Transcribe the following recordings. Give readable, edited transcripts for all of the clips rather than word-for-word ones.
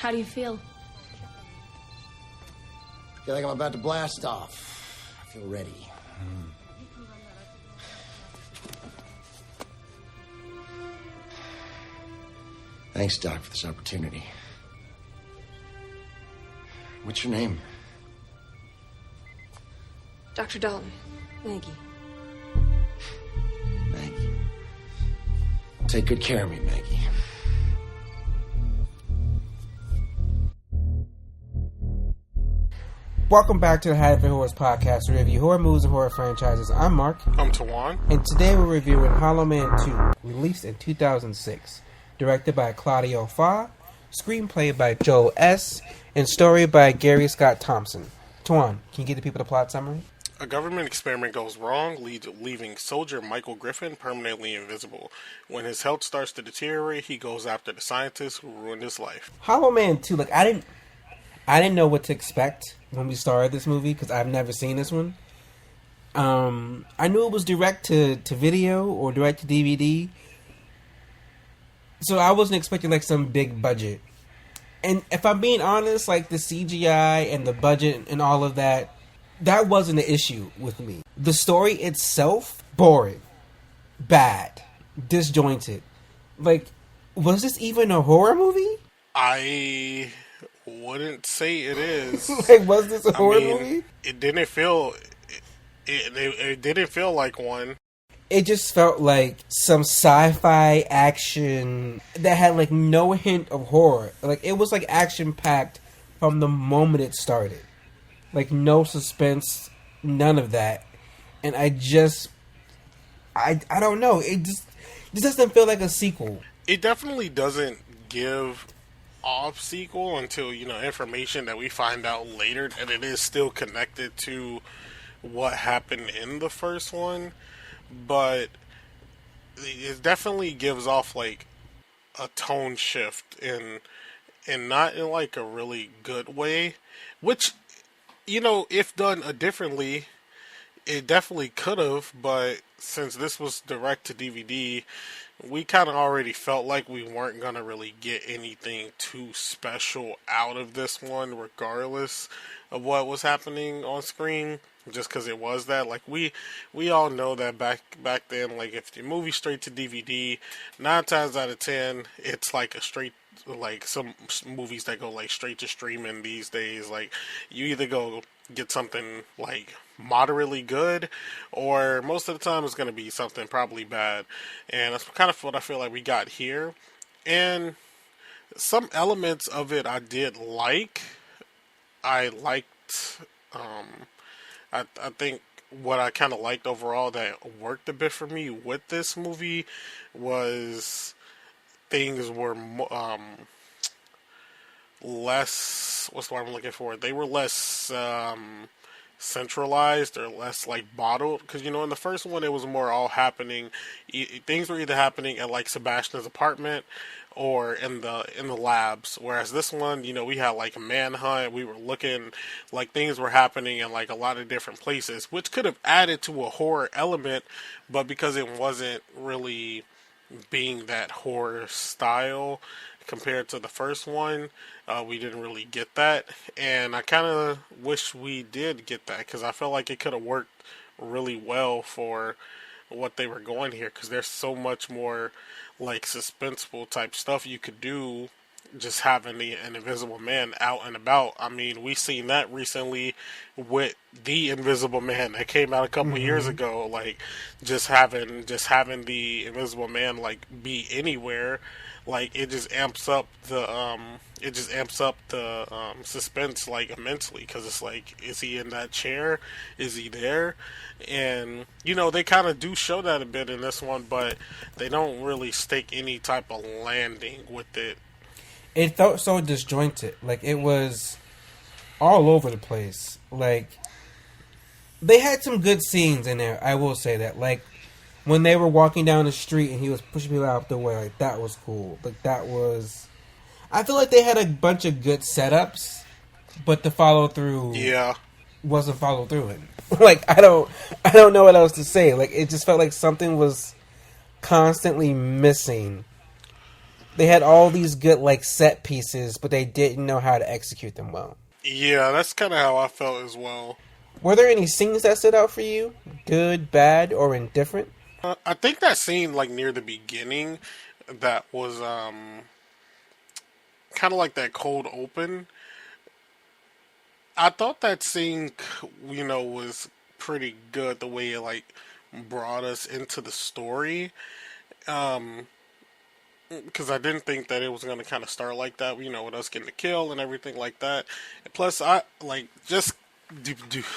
How do you feel? I feel like I'm about to blast off. I feel ready. Thanks, Doc, for this opportunity. What's your name? Dr. Dalton. Maggie. Maggie. Take good care of me, Maggie. Welcome back to the Hattie for Horrors podcast, where we review horror movies and horror franchises. I'm Mark. I'm Tawan. And today we're reviewing Hollow Man 2, released in 2006. Directed by Claudio Fa, screenplay by Joel S., and story by Gary Scott Thompson. Tawan, can you give the people the plot summary? A government experiment goes wrong, leaving soldier Michael Griffin permanently invisible. When his health starts to deteriorate, he goes after the scientist who ruined his life. Hollow Man 2, I didn't know what to expect when we started this movie, because I've never seen this one. I knew it was direct to video or direct to DVD, so I wasn't expecting some big budget. And if I'm being honest, the CGI and the budget and all of that wasn't an issue with me. The story itself, boring, bad, disjointed. Was this even a horror movie? I wouldn't say it is. Was this a horror movie? It didn't feel. It didn't feel like one. It just felt like some sci-fi action that had no hint of horror. It was action packed from the moment it started. No suspense, none of that. And I don't know. It just doesn't feel like a sequel. It definitely doesn't give off sequel until, information that we find out later that it is still connected to what happened in the first one. But it definitely gives off a tone shift and not in a really good way, which, if done differently, it definitely could have. But since this was direct to DVD, we kind of already felt like we weren't gonna really get anything too special out of this one, regardless of what was happening on screen. Just because it was that, we all know that back then, if the movie straight to DVD, 9 times out of 10, it's a straight, some movies that go straight to streaming these days. You either go get something moderately good, or most of the time it's going to be something probably bad. And that's kind of what I feel like we got here. And some elements of it I did like. I liked, I think what I kind of liked overall that worked a bit for me with this movie was things were less, what's the word I'm looking for? They were less centralized or less bottled, because in the first one it was more all happening. Things were either happening at Sebastian's apartment or in the labs, whereas this one, we had a manhunt. We were looking things were happening in a lot of different places, which could have added to a horror element, but because it wasn't really being that horror style compared to the first one, we didn't really get that. And I kind of wish we did get that, because I felt like it could have worked really well for what they were going here, because there's so much more suspenseful type stuff you could do just having an Invisible Man out and about. I mean, we seen that recently with the Invisible Man that came out a couple years ago. Just having the Invisible Man be anywhere, it just amps up the suspense immensely, because it's is he in that chair? Is he there? And they kind of do show that a bit in this one, but they don't really stake any type of landing with it. It felt so disjointed. It was all over the place. They had some good scenes in there, I will say that. When they were walking down the street and he was pushing people out the way, that was cool. That was... I feel like they had a bunch of good setups, but the follow through wasn't followed through in. I don't know what else to say. It just felt like something was constantly missing They had all these good like set pieces, but they didn't know how to execute them well. Yeah, that's kind of how I felt as well. Were there any scenes that stood out for you? Good, bad, or indifferent? I think that scene, like near the beginning, that was kind of like that cold open. I thought that scene, was pretty good. The way it like brought us into the story. Because I didn't think that it was going to kind of start like that, with us getting the kill and everything like that. And plus, I like just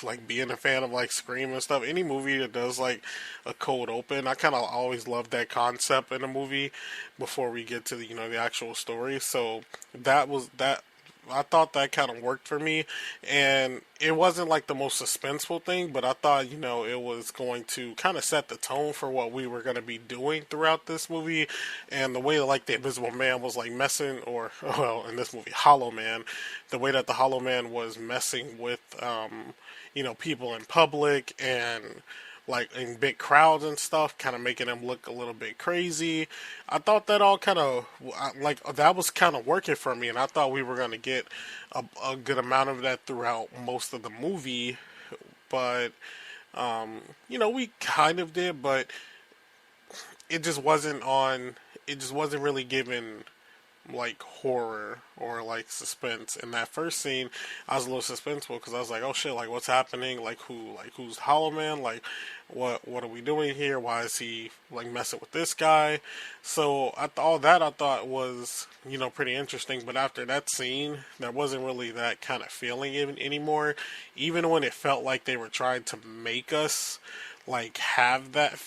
like being a fan of like Scream and stuff. Any movie that does like a cold open, I kind of always love that concept in a movie before we get to the actual story. So that I thought that kind of worked for me, and it wasn't like the most suspenseful thing, but I thought it was going to kind of set the tone for what we were going to be doing throughout this movie, and the way like the Invisible Man was like messing, or well, in this movie, Hollow Man, the way that the Hollow Man was messing with people in public and like in big crowds and stuff, kind of making them look a little bit crazy. I thought that all kind of like that was kind of working for me, and I thought we were going to get a good amount of that throughout most of the movie. But we kind of did, but it just wasn't on. It just wasn't really given like horror or like suspense. In that first scene, I was a little suspenseful because I was like, oh shit, like what's happening, who's Hollow Man, like what are we doing here, why is he like messing with this guy? So all that I thought was pretty interesting, but after that scene there wasn't really that kind of feeling anymore, even when it felt like they were trying to make us like have that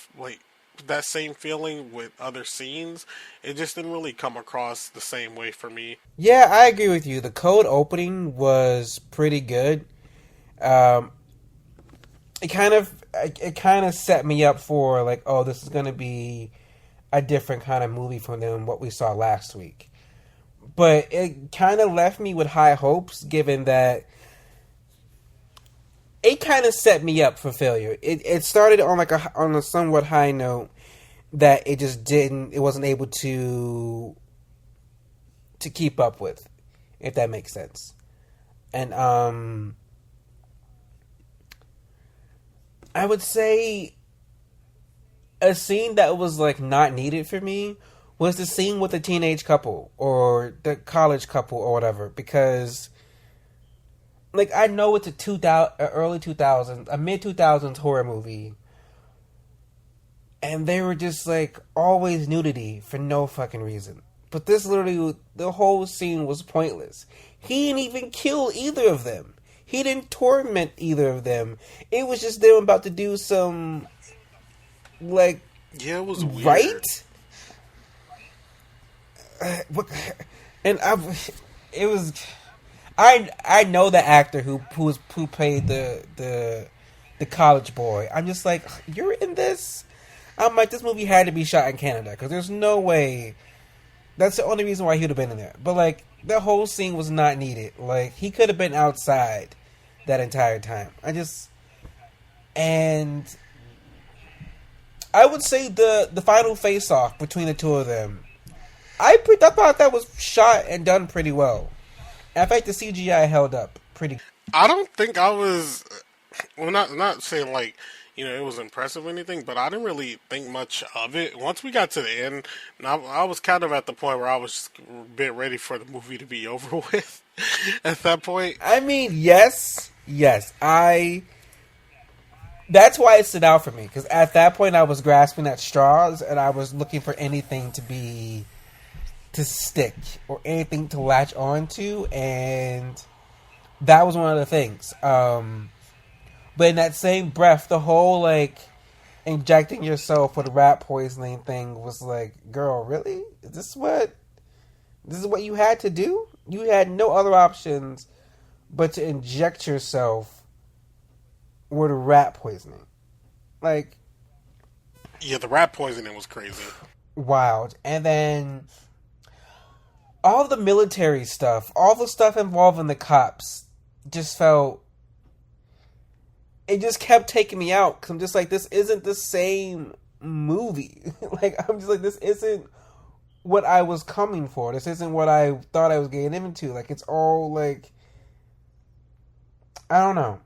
same feeling with other scenes. It just didn't really come across the same way for me. Yeah, I agree with you. The cold opening was pretty good. It kind of set me up for like, oh, this is going to be a different kind of movie from than what we saw last week. But it kind of left me with high hopes, given that it kind of set me up for failure. It started on on a somewhat high note that it wasn't able to keep up with, if that makes sense. And I would say a scene that was like not needed for me was the scene with the teenage couple or the college couple or whatever, because like I know it's early 2000s, a mid 2000s horror movie, and they were just like always nudity for no fucking reason. But this literally, the whole scene was pointless. He didn't even kill either of them. He didn't torment either of them. It was just them about to do some, like, yeah, it was weird. Right? And it was. I know the actor who played the college boy. I'm just like, you're in this. I'm like, this movie had to be shot in Canada because there's no way. That's the only reason why he would have been in there. But like, the whole scene was not needed. Like, he could have been outside that entire time. And I would say the final face off between the two of them, I thought that was shot and done pretty well. In fact, the CGI held up pretty. I don't think I was. Well, not saying like it was impressive or anything, but I didn't really think much of it. Once we got to the end, I was kind of at the point where I was a bit ready for the movie to be over with. At that point, I mean, yes, that's why it stood out for me, because at that point I was grasping at straws and I was looking for anything to stick or anything to latch on to, and that was one of the things. But in that same breath, the whole like injecting yourself with rat poisoning thing was like, girl, really? Is this what you had to do? You had no other options but to inject yourself with rat poisoning. Like, yeah, the rat poisoning was crazy. Wild. And then all the military stuff, all the stuff involving the cops just felt... It just kept taking me out, because I'm just like, this isn't the same movie. Like, I'm just like, this isn't what I was coming for. This isn't what I thought I was getting into. Like, it's all, like, I don't know.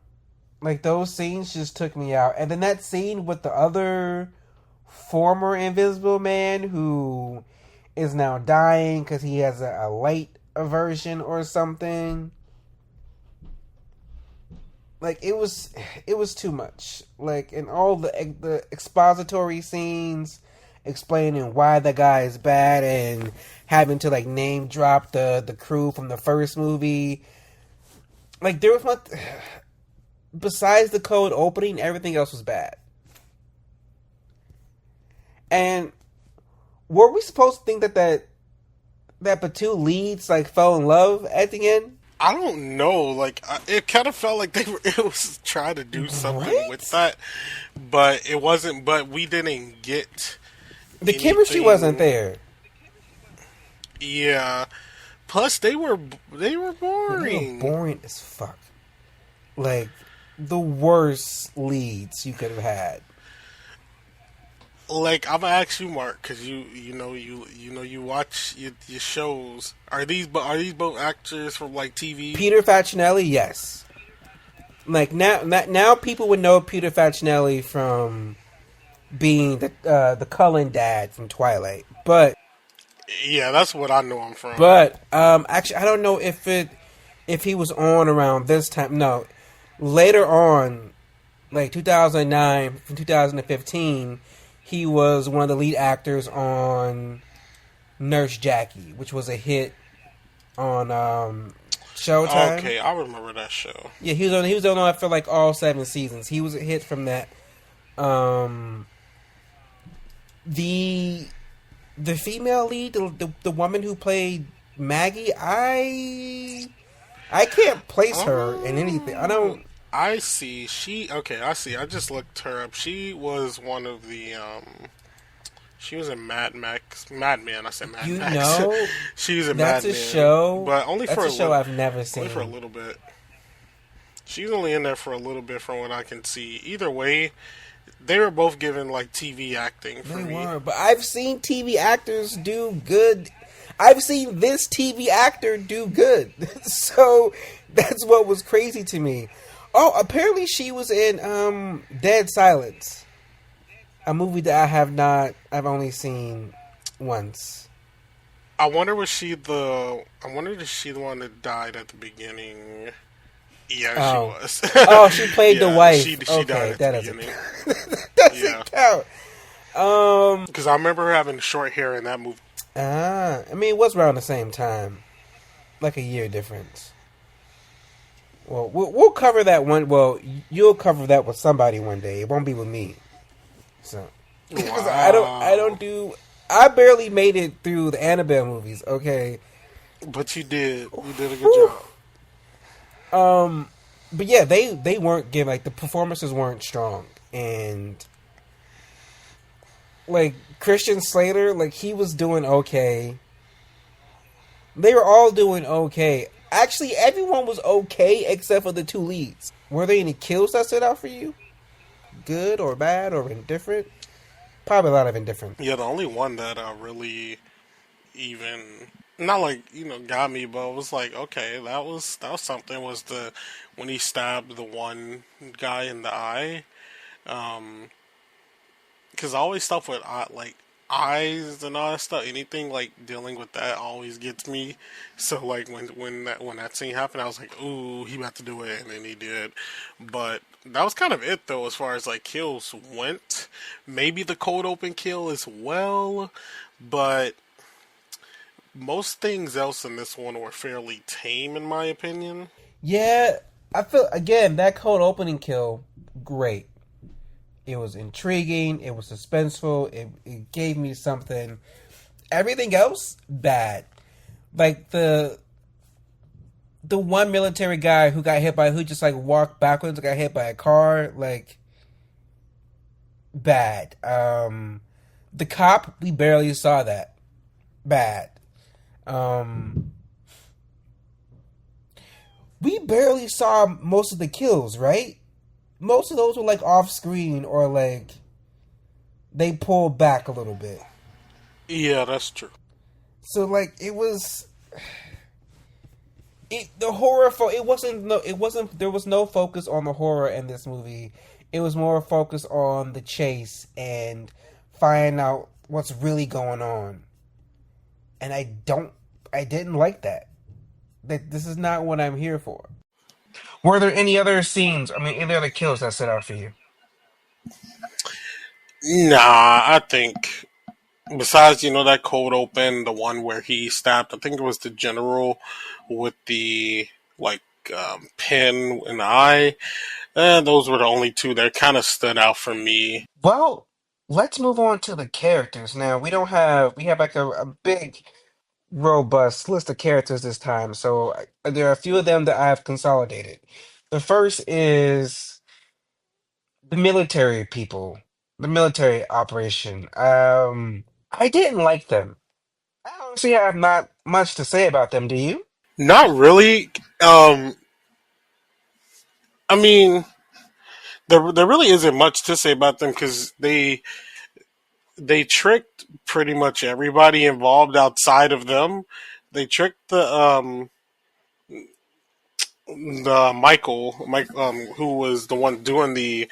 Like, those scenes just took me out. And then that scene with the other former Invisible Man who is now dying because he has a light aversion or something. Like, it was too much. Like, and all the expository scenes explaining why the guy is bad and having to, like, name drop the crew from the first movie. Like, there was one... Besides the cold opening, everything else was bad. And were we supposed to think that the two leads, like, fell in love at the end? I don't know. Like, it kind of felt like it was trying to do something with that, but it wasn't. But we didn't get the chemistry wasn't there. Yeah. Plus, they were boring. They were boring as fuck. Like, the worst leads you could have had. Like, I'm gonna ask you, Mark, because you watch your shows. Are these both actors from, like, TV? Peter Facinelli, yes. Like, now people would know Peter Facinelli from being the Cullen dad from Twilight, but yeah, that's what I know him from. But actually, I don't know if he was on around this time. No, later on, like 2009 from 2015. He was one of the lead actors on Nurse Jackie, which was a hit on Showtime. Okay, I remember that show. Yeah, he was on for like all 7 seasons. He was a hit from that. The female lead, the woman who played Maggie, I can't place her in anything. I don't. I see. I see. I just looked her up. She was one of the, she was in Mad Men. I said Mad Max. You know, she was in Mad Men. That's a show. But only for a show I've never seen. Only for a little bit. She's only in there for a little bit from what I can see. Either way, they were both given, like, TV acting for me. Were, but I've seen TV actors do good. I've seen this TV actor do good. So that's what was crazy to me. Oh, apparently she was in Dead Silence, a movie that I've only seen once. I wonder if she the one that died at the beginning. Yeah, she was. Oh, she played the wife. She okay, died at the beginning. Doesn't count. Because I remember her having short hair in that movie. I mean, it was around the same time, like a year difference. Well, we'll cover that one. Well, you'll cover that with somebody one day. It won't be with me. So, because I barely made it through the Annabelle movies. Okay, but you did. You did a good job. But yeah, they weren't given, like, the performances weren't strong, and like Christian Slater, like, he was doing okay. They were all doing okay. Actually, everyone was okay except for the 2 leads. Were there any kills that stood out for you? Good or bad or indifferent? Probably a lot of indifferent. Yeah, the only one that really even not like, got me, but was like, okay, that was something, was when he stabbed the one guy in the eye. Because always stuff with like eyes and all that stuff, anything like dealing with that always gets me. So like when that scene happened, I was like, ooh, he about to do it, and then he did. But that was kind of it though, as far as like kills went. Maybe the cold open kill as well, but most things else in this one were fairly tame in my opinion. Yeah, I feel, again, that cold opening kill, great. It was intriguing. It was suspenseful. It gave me something. Everything else, bad. Like the one military guy who just like walked backwards, got hit by a car. Like, bad. The cop, we barely saw that. Bad. We barely saw most of the kills, right? Most of those were like off screen, or like they pulled back a little bit. Yeah, that's true. So like it was the horror it wasn't there was no focus on the horror in this movie. It was more focused on the chase and finding out what's really going on. And I didn't like that. That this is not what I'm here for. Were there any other scenes? I mean, any other kills that stood out for you? Nah, I think besides that cold open, the one where he stabbed, I think it was the general with the like pin in the eye. Those were the only two that kind of stood out for me. Well, let's move on to the characters now. We have like a big robust list of characters this time. So there are a few of them that I've consolidated. The first is the military people, the military operation. I didn't like them. I honestly have not much to say about them. Do you? Not really. I mean, there really isn't much to say about them because they tricked pretty much everybody involved outside of them. They tricked the Mike, who was the one doing the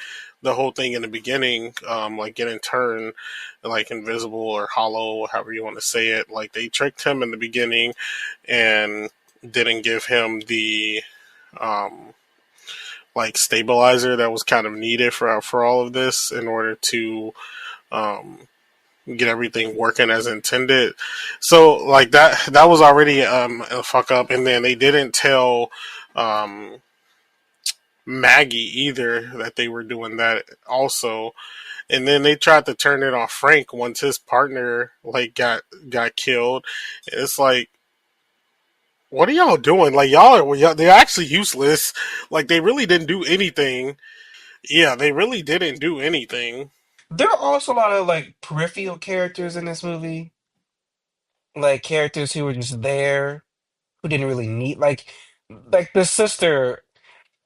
whole thing in the beginning, like getting turned like invisible or hollow, however you want to say it. Like they tricked him in the beginning and didn't give him the um like stabilizer that was kind of needed for all of this in order to um get everything working as intended. So like that was already a fuck up, and then they didn't tell um Maggie either that they were doing that also. And then they tried to turn it on Frank once his partner like got killed. It's like, what are y'all doing? Like they're actually useless. Like they really didn't do anything. Yeah, they really didn't do anything. There are also a lot of like peripheral characters in this movie, like characters who were just there, who didn't really need like the sister.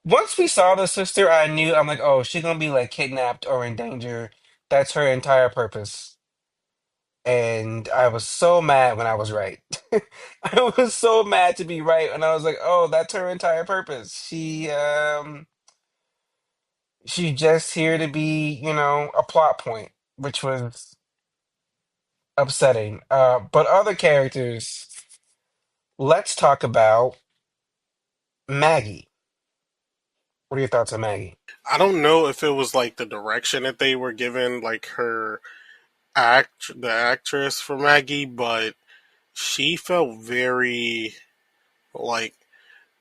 Once we saw the sister, I knew I'm like, oh, she's gonna be like kidnapped or in danger. That's her entire purpose. And I was so mad when I was right. I was so mad to be right, and I was like, oh, that's her entire purpose. She's just here to be, a plot point, which was upsetting. But other characters, let's talk about Maggie. What are your thoughts on Maggie? I don't know if it was like the direction that they were given, like the actress for Maggie, but she felt very like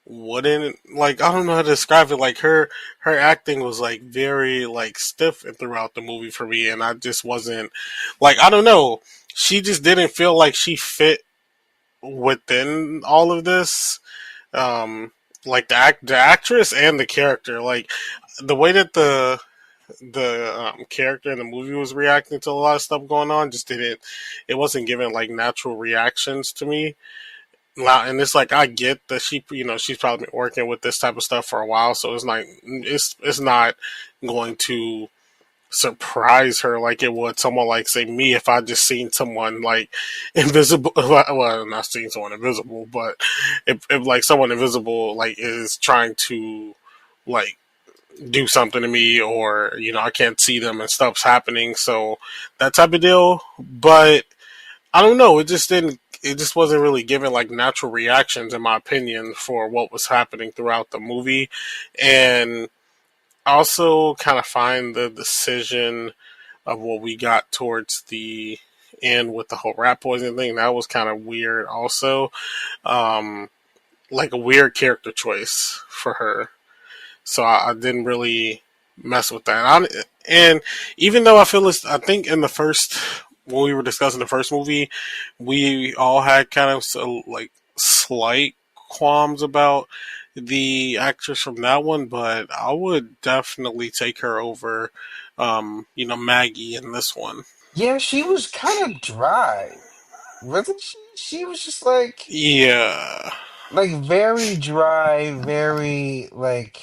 wouldn't like I don't know how to describe it. Like her acting was like very like stiff throughout the movie for me, and I just wasn't like I don't know. She just didn't feel like she fit within all of this. Um, like the actress and the character, like the way that the character in the movie was reacting to a lot of stuff going on, just didn't. It wasn't giving like natural reactions to me. And it's like I get that she's probably been working with this type of stuff for a while, so it's like it's not going to surprise her like it would someone like say me if I just seen someone like invisible. Well, not seeing someone invisible, but if like someone invisible like is trying to like do something to me, or I can't see them and stuff's happening, so that type of deal. But I don't know. It just didn't. It just wasn't really giving like natural reactions, in my opinion, for what was happening throughout the movie. And I also kind of find the decision of what we got towards the end with the whole rat poison thing, that was kind of weird. Also, um, like a weird character choice for her. So I didn't really mess with that. And even though I think in the first, when we were discussing the first movie, we all had kind of like slight qualms about the actress from that one, but I would definitely take her over, Maggie in this one. Yeah, she was kind of dry, wasn't she? She was just Yeah. like very dry, very like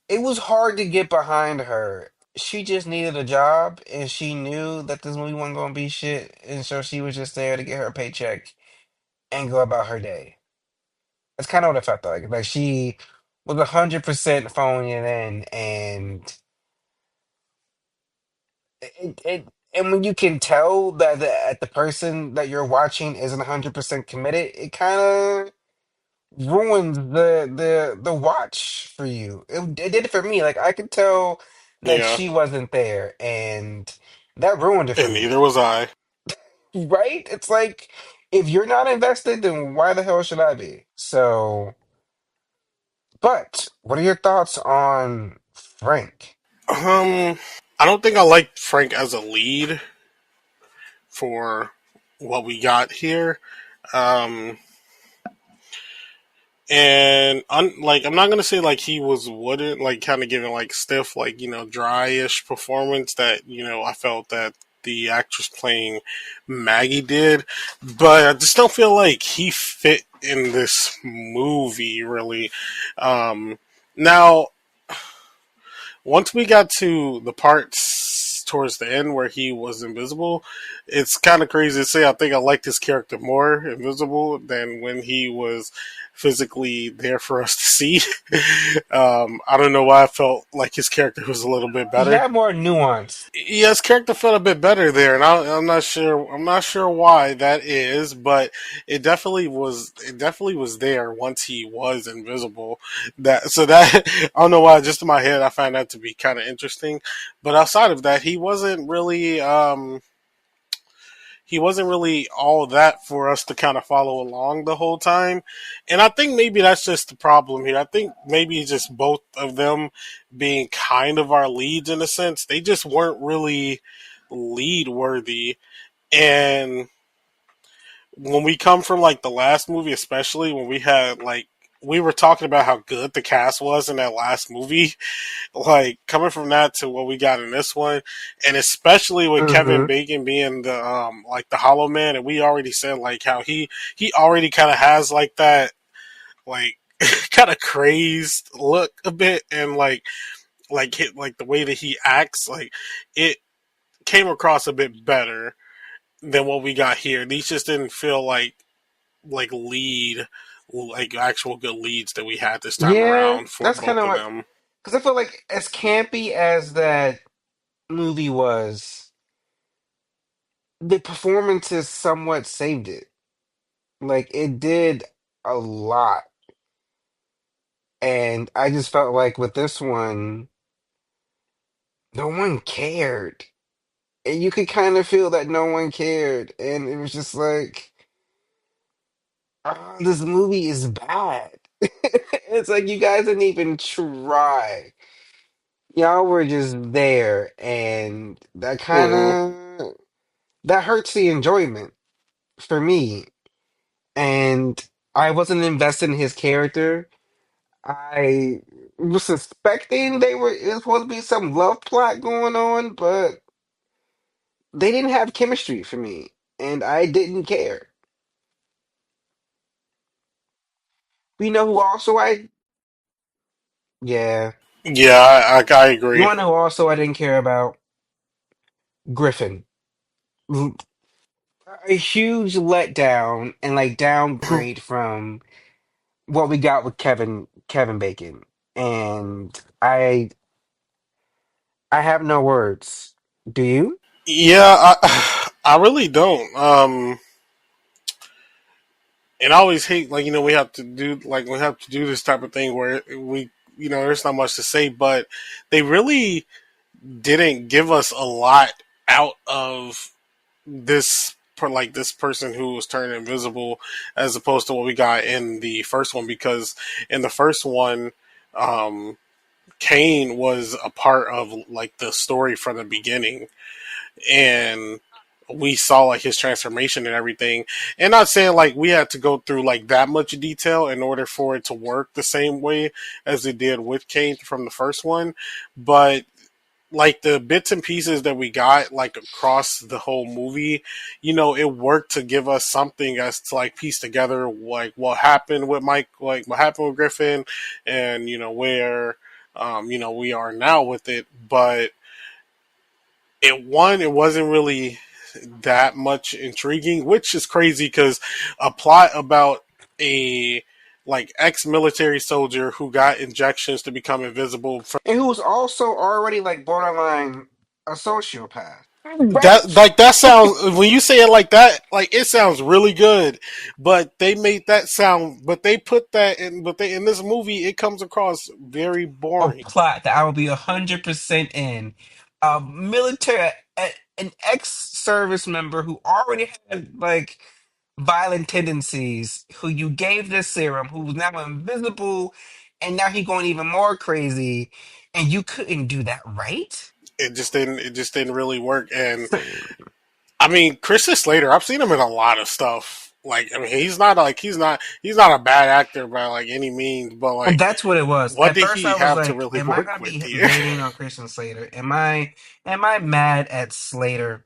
it was hard to get behind her. she just needed a job and she knew that this movie wasn't gonna be shit, and so she was just there to get her paycheck and go about her day. That's kind of what it felt like. Like she was 100% phoning it in, and and when you can tell that the person that you're watching isn't 100% committed, it kind of ruins the watch for you. It did it for me. Like I could tell that Yeah, she wasn't there, and that ruined it for and me. neither was I. Right? It's like if you're not invested, then why the hell should I be? So, but what are your thoughts on Frank? Um, I don't think I like Frank as a lead for what we got here. Um, and like I'm not gonna say like he was wooden, like kind of giving like stiff, like dryish performance that I felt that the actress playing Maggie did, but I just don't feel like he fit in this movie really. Now once we got to the parts towards the end where he was invisible, it's kind of crazy to say. I think I liked his character more invisible than when he was physically there for us to see. I don't know why I felt like his character was a little bit He better. had more nuance. Yeah, his character felt a bit better there, and I'm not sure. I'm not sure why that is, but it definitely was. It definitely was there once he was invisible. That I don't know why. Just in my head, I find that to be kind of interesting. But outside of that, he wasn't really. He wasn't really all that for us to kind of follow along the whole time. And I think maybe that's just the problem here. I think maybe just both of them being kind of our leads in a sense, they just weren't really lead worthy. And when we come from like the last movie, especially when we had like, we were talking about how good the cast was in that last movie, like coming from that to what we got in this one, and especially with Kevin Mm-hmm. Bacon being the like the Hollow Man, and we already said like how he already kind of has like that like kind of crazed look a bit, and like the way that he acts, like it came across a bit better than what we got here. These just didn't feel like lead like actual good leads that we had this time Yeah, around for that's kind both of of what. them. Because I feel like as campy as that movie was, the performances somewhat saved it. Like it did a lot. And I just felt like with this one, no one cared. And you could kind of feel that no one cared. And it was just like, this movie is bad. It's like you guys didn't even try. Y'all were just there. And that kind Hmm. of that hurts the enjoyment for me. And I wasn't invested in his character. I was suspecting it was supposed to be some love plot going on, but they didn't have chemistry for me, and I didn't care. You know who also yeah. Yeah, I You agree. want to know who also I didn't care about? Griffin. A huge letdown and like downgrade from what we got with Kevin Bacon. And I have no words. Do you? Yeah, I really don't. And I always hate like we have to do this type of thing where we there's not much to say, but they really didn't give us a lot out of this like this person who was turned invisible as opposed to what we got in the first one, because in the first one, um, Kane was a part of like the story from the beginning, and we saw like his transformation and everything. And not saying like we had to go through like that much detail in order for it to work the same way as it did with Kane from the first one, but like the bits and pieces that we got like across the whole movie, it worked to give us something as to like piece together like what happened with Mike, like what happened with Griffin, and where we are now with it. But it wasn't really that much intriguing, which is crazy because a plot about a like ex-military soldier who got injections to become invisible from And who was also already like borderline a sociopath. that, Right. like that sounds, when you say it like that, like it sounds really good, but they made that sound, but they put that in, but they in this movie it comes across very A boring. plot that I will be 100% in. A military, an ex-service member who already had like violent tendencies, who you gave this serum, who's now invisible, and now he going even more crazy, and you couldn't do that right? It just didn't really work. And I mean, Christian Slater, I've seen him in a lot of stuff. Like, I mean, he's not a bad actor by like any means, but And like, that's what it was. what At did first, he I was have to like, really "Am I work gonna with be here? hating on Christian Slater? Am I mad at Slater?"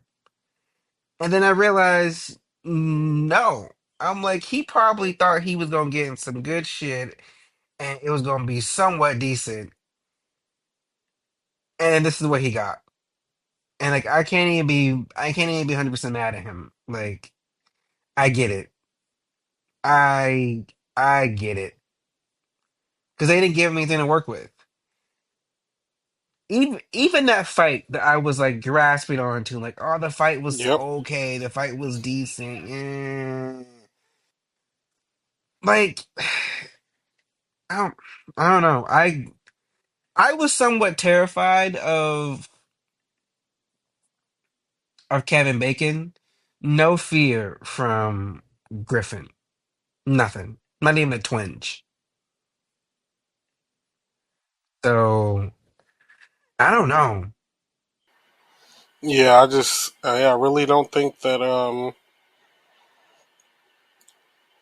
And then I realized, no. I'm like, he probably thought he was gonna get in some good shit, and it was gonna be somewhat decent, and this is what he got. And like, I can't even be 100% mad at him. Like, I get it. I, I get it because they didn't give him anything to work with. Even that fight that I was like grasping onto, like, oh, the fight was Yep. okay, the fight was decent. Like, I don't, I don't know. I was somewhat terrified of Kevin Bacon. No fear from Griffin. Nothing. Not even a twinge. So I don't know. Yeah, I just, yeah, I really don't think that.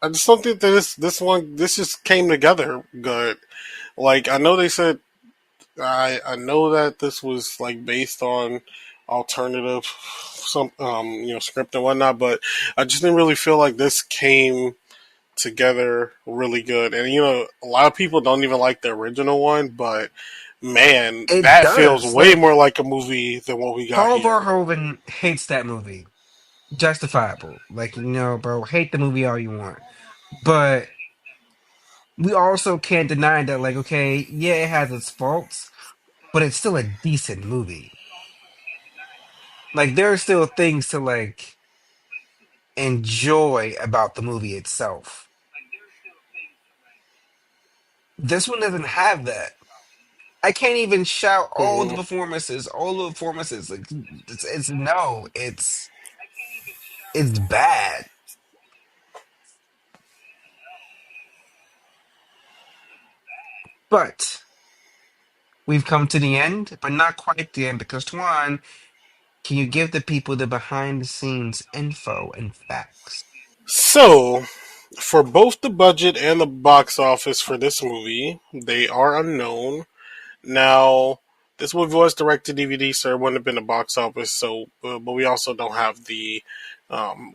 I just don't think that this just came together good. Like, I know they said, I know that this was like based on alternative some script and whatnot, but I just didn't really feel like this came together really good. And a lot of people don't even like the original one, but man, It that feels does. way Like, more like a movie than what we got Paul here. Verhoeven hates that movie. Justifiable. Like, bro, hate the movie all you want. But we also can't deny that, like, okay, yeah, it has its faults, but it's still a decent movie. Like, there are still things to like enjoy about the movie itself. This one doesn't have that. I can't even shout all the Hmm. performances, all the performances. Like, it's no, it's bad. But we've come to the end, but not quite the end because Tuan, can you give the people the behind the scenes info and facts? So, for both the budget and the box office for this movie, they are unknown. Now, this movie was direct to DVD, so it wouldn't have been a box office. So, but we also don't have the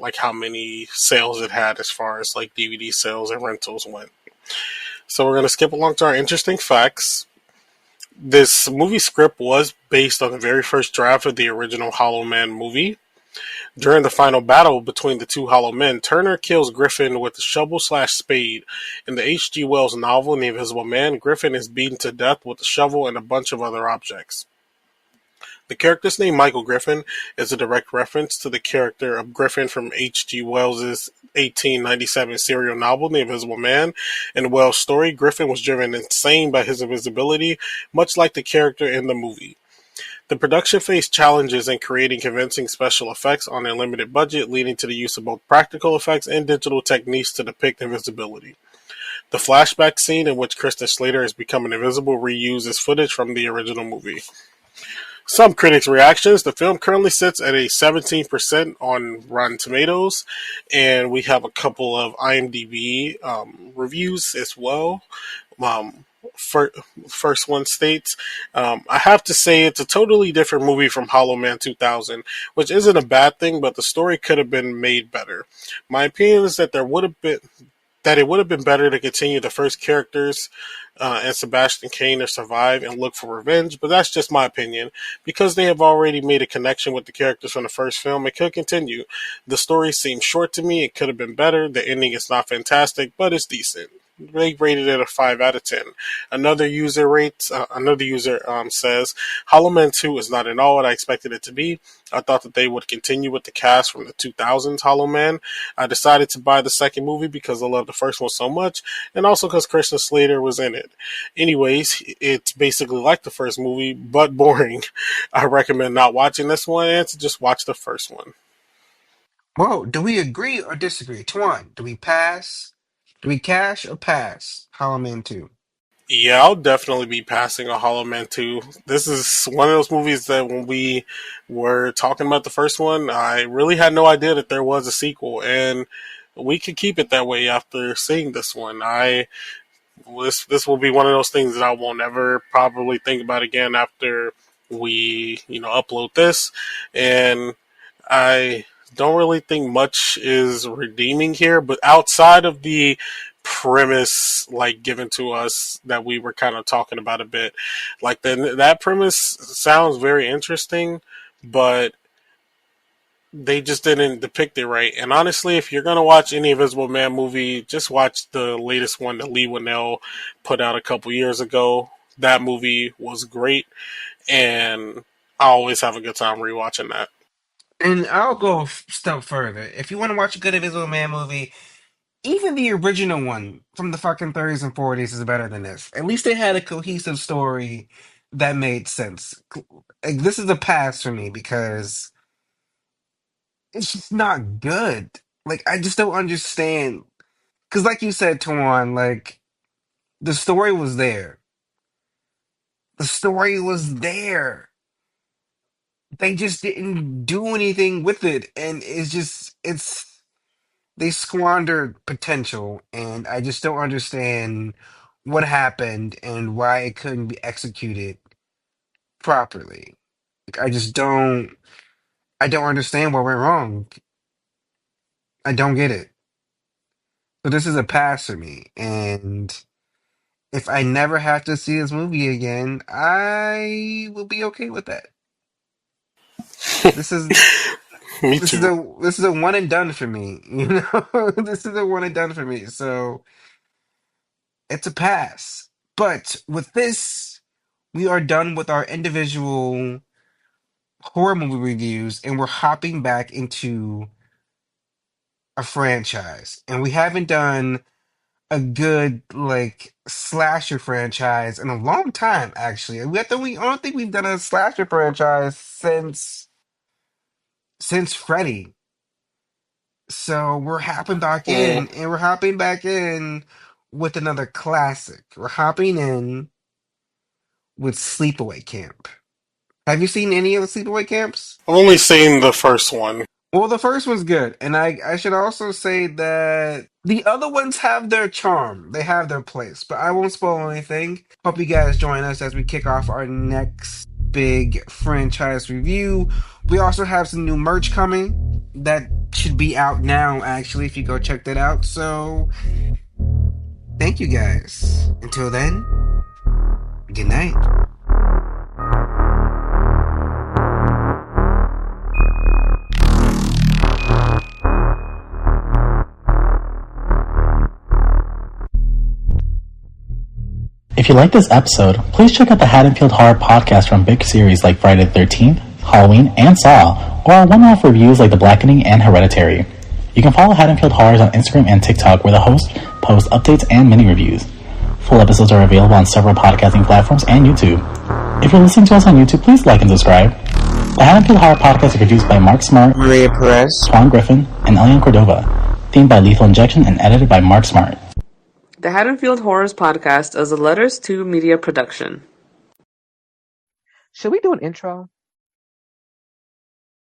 like how many sales it had as far as like DVD sales and rentals went. So we're gonna skip along to our interesting facts. This movie script was based on the very first draft of the original Hollow Man movie. During the final battle between the two Hollow Men, Turner kills Griffin with a shovel/spade. In the H.G. Wells novel The Invisible Man, Griffin is beaten to death with a shovel and a bunch of other objects. The character's name, Michael Griffin, is a direct reference to the character of Griffin from H.G. Wells's 1897 serial novel, The Invisible Man. In Wells' story, Griffin was driven insane by his invisibility, much like the character in the movie. The production faced challenges in creating convincing special effects on a limited budget, leading to the use of both practical effects and digital techniques to depict invisibility. The flashback scene in which Kristen Slater is becoming invisible reuses footage from the original movie. Some critics' reactions: the film currently sits at a 17% on Rotten Tomatoes, and we have a couple of IMDb reviews as well. Um, first one states, I have to say it's a totally different movie from Hollow Man 2000, which isn't a bad thing, but the story could have been made better. My opinion is that that it would have been better to continue the first characters and Sebastian Kane to survive and look for revenge, but that's just my opinion. Because they have already made a connection with the characters from the first film, it could continue. The story seems short to me. It could have been better. The ending is not fantastic, but it's decent. They rated it a 5 out of 10. Another user says, Hollow Man 2 is not at all what I expected it to be. I thought that they would continue with the cast from the 2000s Hollow Man. I decided to buy the second movie because I love the first one so much, and also because Christian Slater was in it. Anyways, it's basically like the first movie, but boring. I recommend not watching this one and to just watch the first one. Well, do we agree or disagree? Twan, do we pass? Do we cash or pass Hollow Man 2? Yeah, I'll definitely be passing a Hollow Man 2. This is one of those movies that when we were talking about the first one, I really had no idea that there was a sequel, and we could keep it that way after seeing this one. This will be one of those things that I won't ever probably think about again after we, upload this. And I don't really think much is redeeming here, but outside of the premise like given to us that we were kind of talking about a bit, like that premise sounds very interesting, but they just didn't depict it right. And honestly, if you're gonna watch any Invisible Man movie, just watch the latest one that Lee Winnell put out a couple years ago. That movie was great, and I always have a good time rewatching that. And I'll go a step further. If you want to watch a good Invisible Man movie, even the original one from the fucking 30s and 40s is better than this. At least they had a cohesive story that made sense. Like, this is a pass for me because it's just not good. Like, I just don't understand. Because, like you said, Tawan, like, the story was there. The story was there. They just didn't do anything with it. And they squandered potential. And I just don't understand what happened and why it couldn't be executed properly. Like, I don't understand what went wrong. I don't get it. So this is a pass for me. And if I never have to see this movie again, I will be okay with that. This is Me too. this is a one and done for me. This is a one and done for me. So it's a pass. But with this, we are done with our individual horror movie reviews, and we're hopping back into a franchise. And we haven't done a good like slasher franchise in a long time, actually. I don't think we've done a slasher franchise since Freddy. So we're hopping back Mm. in, and we're hopping back in with another classic. We're hopping in with Sleepaway Camp. Have you seen any of the Sleepaway Camps? I've only seen the first one. Well, the first one's good, and I should also say that the other ones have their charm. They have their place, but I won't spoil anything. Hope you guys join us as we kick off our next big franchise review. We also have some new merch coming that should be out now, actually, if you go check that out. So, thank you guys. Until then, good night. If you like this episode, please check out the Haddonfield Horror podcast from big series like Friday the 13th, Halloween, and Saw, or our one-off reviews like The Blackening and Hereditary. You can follow Haddonfield Horrors on Instagram and TikTok, where the hosts post updates and mini-reviews. Full episodes are available on several podcasting platforms and YouTube. If you're listening to us on YouTube, please like and subscribe. The Haddonfield Horror podcast is produced by Mark Smart, Maria Perez, Swan Griffin, and Elian Cordova. Themed by Lethal Injection and edited by Mark Smart. The Haddonfield Horrors podcast is a Letters to Media production. Should we do an intro?